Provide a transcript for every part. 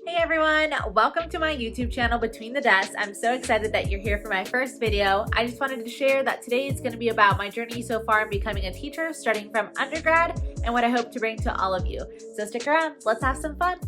Hey everyone, welcome to my YouTube channel Between the Desks. I'm so excited that you're here for my first video. I just wanted to share that today is going to be about my journey so far in becoming a teacher, starting from undergrad, and what I hope to bring to all of you. So stick around, let's have some fun.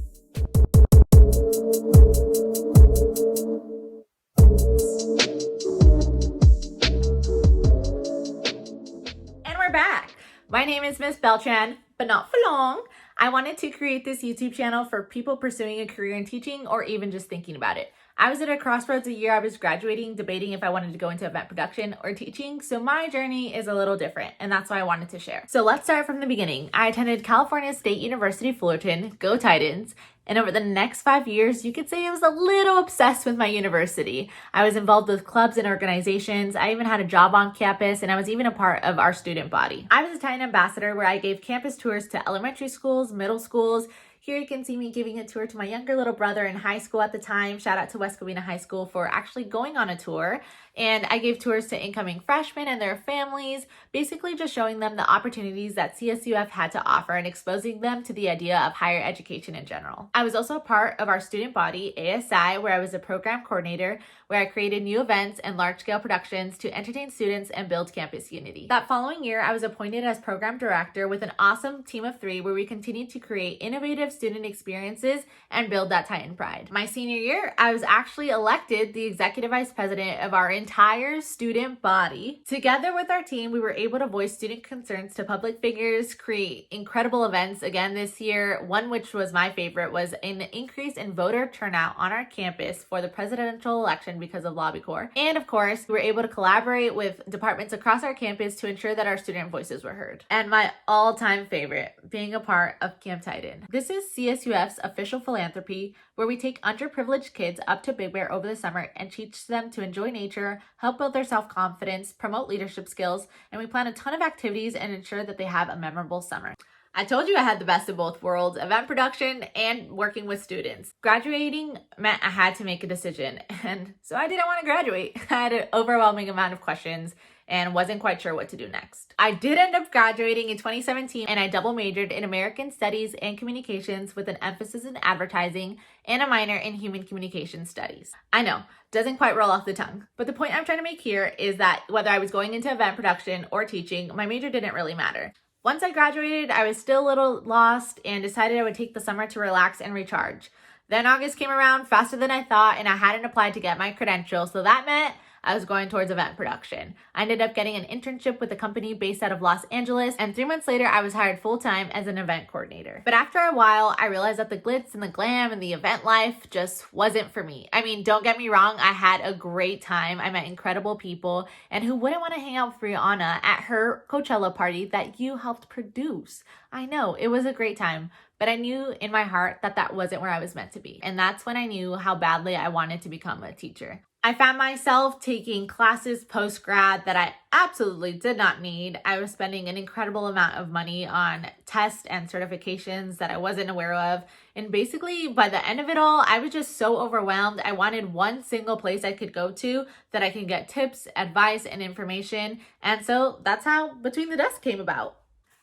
And we're back. My name is Miss Beltran, but not for long. I wanted to create this YouTube channel for people pursuing a career in teaching or even just thinking about it. I was at a crossroads a year I was graduating, debating if I wanted to go into event production or teaching, so my journey is a little different, and that's why I wanted to share. So let's start from the beginning. I attended California State University Fullerton, go Titans, and over the next 5 years, you could say I was a little obsessed with my university. I was involved with clubs and organizations. I even had a job on campus, and I was even a part of our student body. I was a Titan ambassador where I gave campus tours to elementary schools, middle schools. Here you can see me giving a tour to my younger little brother in high school at the time. Shout out to West Covina High School for actually going on a tour. And I gave tours to incoming freshmen and their families, basically just showing them the opportunities that CSUF had to offer and exposing them to the idea of higher education in general. I was also a part of our student body, ASI, where I was a program coordinator, where I created new events and large-scale productions to entertain students and build campus unity. That following year, I was appointed as program director with an awesome team of 3 where we continued to create innovative student experiences and build that Titan pride. My senior year, I was actually elected the executive vice president of our entire student body. Together with our team, we were able to voice student concerns to public figures, create incredible events. Again, this year, one which was my favorite was an increase in voter turnout on our campus for the presidential election because of Lobby Corps. And of course, we were able to collaborate with departments across our campus to ensure that our student voices were heard. And my all-time favorite, being a part of Camp Titan. This is CSUF's official philanthropy, where we take underprivileged kids up to Big Bear over the summer and teach them to enjoy nature, help build their self-confidence, promote leadership skills, and we plan a ton of activities and ensure that they have a memorable summer. I told you I had the best of both worlds, event production and working with students. Graduating meant I had to make a decision, and so I didn't want to graduate. I had an overwhelming amount of questions and wasn't quite sure what to do next. I did end up graduating in 2017, and I double majored in American Studies and Communications with an emphasis in advertising and a minor in Human Communication Studies. I know, doesn't quite roll off the tongue, but the point I'm trying to make here is that whether I was going into event production or teaching, my major didn't really matter. Once I graduated, I was still a little lost and decided I would take the summer to relax and recharge. Then August came around faster than I thought, and I hadn't applied to get my credentials, so that meant I was going towards event production. I ended up getting an internship with a company based out of Los Angeles, and 3 months later, I was hired full-time as an event coordinator. But after a while, I realized that the glitz and the glam and the event life just wasn't for me. I mean, don't get me wrong, I had a great time. I met incredible people, and who wouldn't want to hang out with Rihanna at her Coachella party that you helped produce? I know, it was a great time. But I knew in my heart that that wasn't where I was meant to be. And that's when I knew how badly I wanted to become a teacher. I found myself taking classes post-grad that I absolutely did not need. I was spending an incredible amount of money on tests and certifications that I wasn't aware of. And basically, by the end of it all, I was just so overwhelmed. I wanted one single place I could go to that I can get tips, advice, and information. And so that's how Between the Desks came about.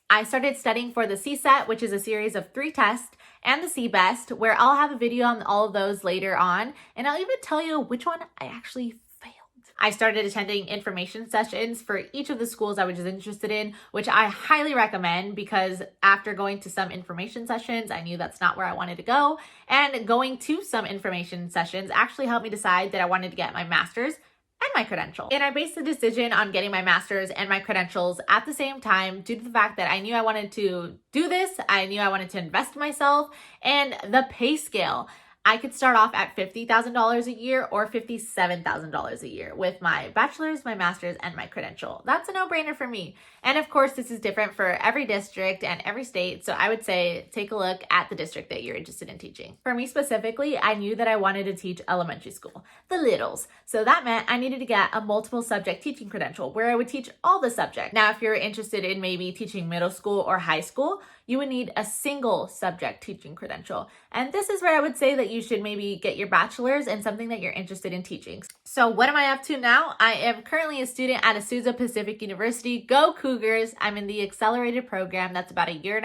I started studying for the CSET, which is a series of 3 tests, and the CBEST, where I'll have a video on all of those later on, and I'll even tell you which one I actually failed. I started attending information sessions for each of the schools I was interested in, which I highly recommend because after going to some information sessions, I knew that's not where I wanted to go, and going to some information sessions actually helped me decide that I wanted to get my master's and my credential. And I based the decision on getting my master's and my credentials at the same time due to the fact that I knew I wanted to do this, I knew I wanted to invest in myself, and the pay scale. I could start off at $50,000 a year or $57,000 a year with my bachelor's, my master's, and my credential. That's a no-brainer for me. And of course, this is different for every district and every state. So I would say take a look at the district that you're interested in teaching. For me specifically, I knew that I wanted to teach elementary school, the littles. So that meant I needed to get a multiple subject teaching credential where I would teach all the subjects. Now, if you're interested in maybe teaching middle school or high school, you would need a single subject teaching credential. And this is where I would say that you should maybe get your bachelor's in something that you're interested in teaching. So what am I up to now? I am currently a student at Azusa Pacific University. Go Cougars! I'm in the accelerated program. That's about 1.5 years.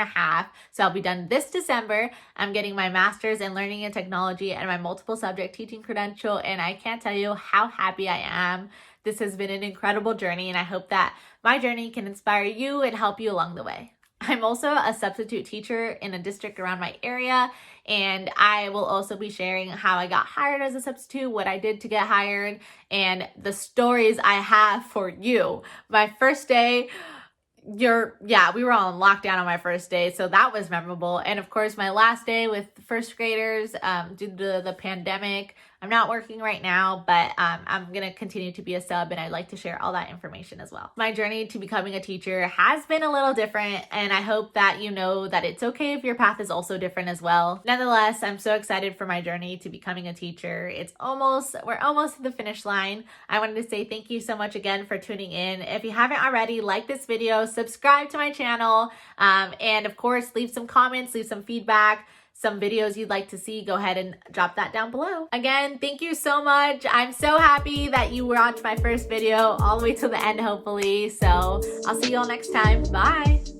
So I'll be done this December. I'm getting my master's in learning and technology and my multiple subject teaching credential. And I can't tell you how happy I am. This has been an incredible journey, and I hope that my journey can inspire you and help you along the way. I'm also a substitute teacher in a district around my area, and I will also be sharing how I got hired as a substitute, what I did to get hired, and the stories I have for you. My first day, we were all in lockdown on my first day, so that was memorable. And of course, my last day with first graders, due to the pandemic, I'm not working right now, but I'm going to continue to be a sub, and I'd like to share all that information as well. My journey to becoming a teacher has been a little different, and I hope that you know that it's okay if your path is also different as well. Nonetheless, I'm so excited for my journey to becoming a teacher. We're almost at the finish line. I wanted to say thank you so much again for tuning in. If you haven't already, like this video, subscribe to my channel, and of course, leave some comments, leave some feedback, some videos you'd like to see. Go ahead and drop that down below. Again, thank you so much. I'm so happy that you watched my first video all the way to the end, hopefully. So I'll see you all next time. Bye.